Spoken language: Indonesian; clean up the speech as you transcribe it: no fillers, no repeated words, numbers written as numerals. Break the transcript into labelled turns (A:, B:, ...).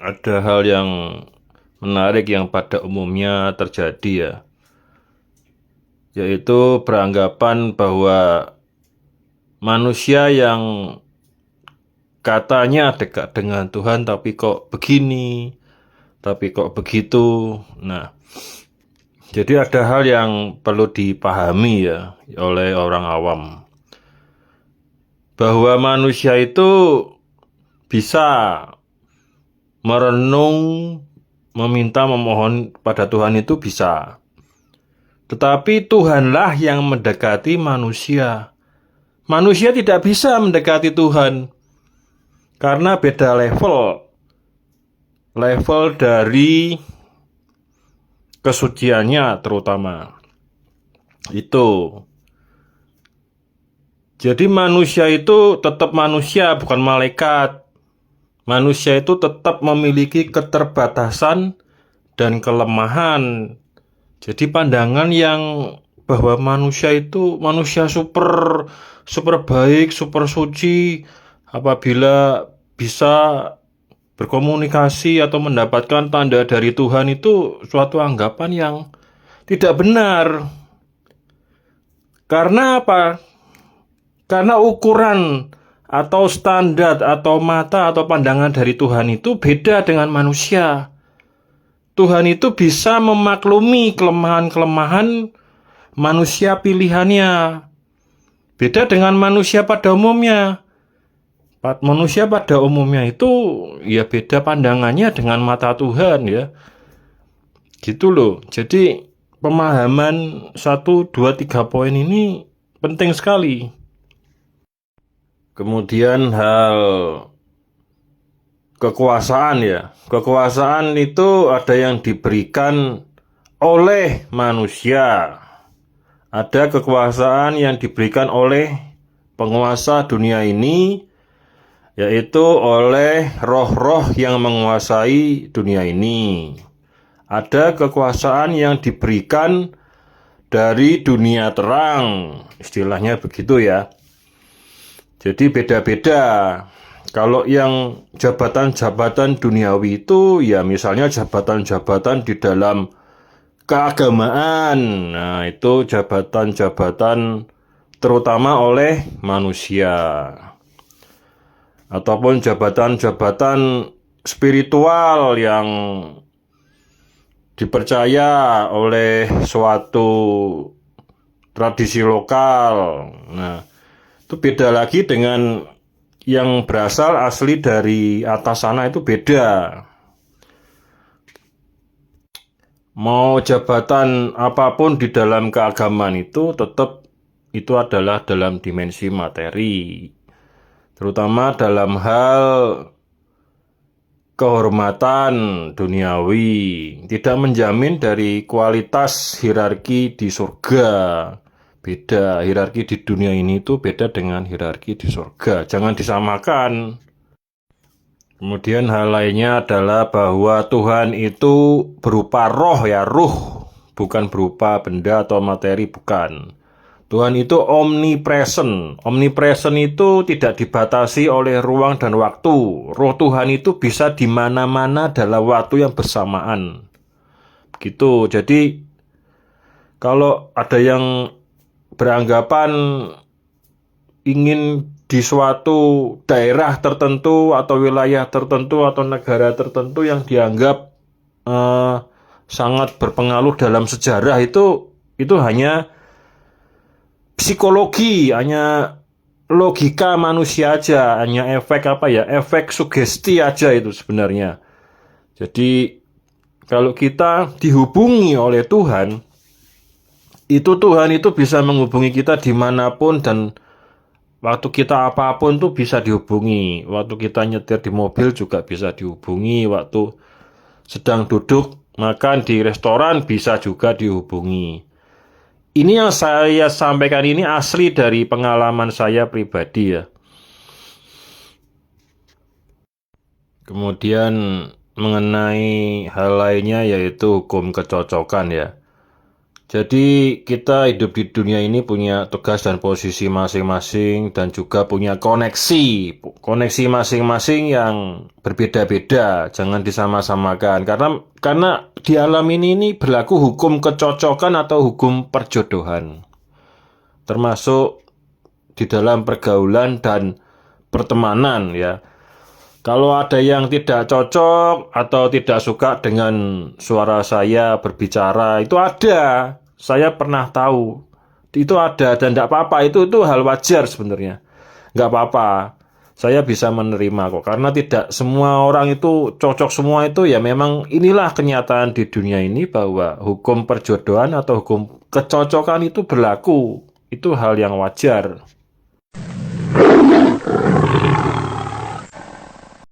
A: ada hal yang menarik yang pada umumnya terjadi ya, yaitu beranggapan bahwa manusia yang katanya dekat dengan Tuhan tapi kok begini, tapi kok begitu. Nah, jadi ada hal yang perlu dipahami ya oleh orang awam, bahwa manusia itu bisa merenung, meminta, memohon pada Tuhan itu bisa. Tetapi Tuhanlah yang mendekati manusia. Manusia tidak bisa mendekati Tuhan karena beda level. Level dari kesuciannya terutama. Itu. Jadi manusia itu tetap manusia, bukan malaikat. Manusia itu tetap memiliki keterbatasan dan kelemahan. Jadi pandangan yang bahwa manusia itu manusia super baik, super suci apabila bisa berkomunikasi atau mendapatkan tanda dari Tuhan itu suatu anggapan yang tidak benar. Karena apa? Karena ukuran atau standar atau mata atau pandangan dari Tuhan itu beda dengan manusia. Tuhan itu bisa memaklumi kelemahan-kelemahan manusia pilihannya. Beda dengan manusia pada umumnya. Manusia pada umumnya itu ya beda pandangannya dengan mata Tuhan ya. Gitu loh. Jadi pemahaman 1, 2, 3 poin ini penting sekali. Kemudian hal kekuasaan ya. Kekuasaan itu ada yang diberikan oleh manusia. Ada kekuasaan yang diberikan oleh penguasa dunia ini, yaitu oleh roh-roh yang menguasai dunia ini. Ada kekuasaan yang diberikan dari dunia terang, istilahnya begitu ya. Jadi beda-beda. Kalau yang jabatan-jabatan duniawi itu ya misalnya jabatan-jabatan di dalam keagamaan. Nah, itu jabatan-jabatan terutama oleh manusia. Ataupun jabatan-jabatan spiritual yang dipercaya oleh suatu tradisi lokal. Nah, itu beda lagi dengan yang berasal asli dari atas sana, itu beda. Mau jabatan apapun di dalam keagamaan itu tetap itu adalah dalam dimensi materi. Terutama dalam hal kehormatan duniawi. Tidak menjamin dari kualitas hierarki di surga. Beda, hierarki di dunia ini itu beda dengan hierarki di surga. Jangan disamakan. Kemudian hal lainnya adalah bahwa Tuhan itu berupa roh ya, ruh. Bukan berupa benda atau materi, bukan. Tuhan itu omnipresent. Omnipresent itu tidak dibatasi oleh ruang dan waktu. Roh Tuhan itu bisa di mana-mana dalam waktu yang bersamaan. Gitu. Jadi kalau ada yang beranggapan ingin di suatu daerah tertentu atau wilayah tertentu atau negara tertentu yang dianggap sangat berpengaruh dalam sejarah itu hanya psikologi, hanya logika manusia aja, hanya efek sugesti aja itu sebenarnya. Jadi kalau kita dihubungi oleh Tuhan itu bisa menghubungi kita dimanapun dan waktu kita apapun tuh bisa dihubungi. Waktu kita nyetir di mobil juga bisa dihubungi. Waktu sedang duduk makan di restoran bisa juga dihubungi. Ini yang saya sampaikan ini asli dari pengalaman saya pribadi ya. Kemudian mengenai hal lainnya yaitu hukum kecocokan ya. Jadi kita hidup di dunia ini punya tugas dan posisi masing-masing dan juga punya koneksi masing-masing yang berbeda-beda, jangan disama-samakan karena di alam ini berlaku hukum kecocokan atau hukum perjodohan. Termasuk di dalam pergaulan dan pertemanan ya. Kalau ada yang tidak cocok atau tidak suka dengan suara saya berbicara, itu ada. Saya pernah tahu. Itu ada dan tidak apa-apa. Itu hal wajar sebenarnya. Nggak apa-apa. Saya bisa menerima kok. Karena tidak semua orang itu cocok semua itu ya memang inilah kenyataan di dunia ini bahwa hukum perjodohan atau hukum kecocokan itu berlaku. Itu hal yang wajar.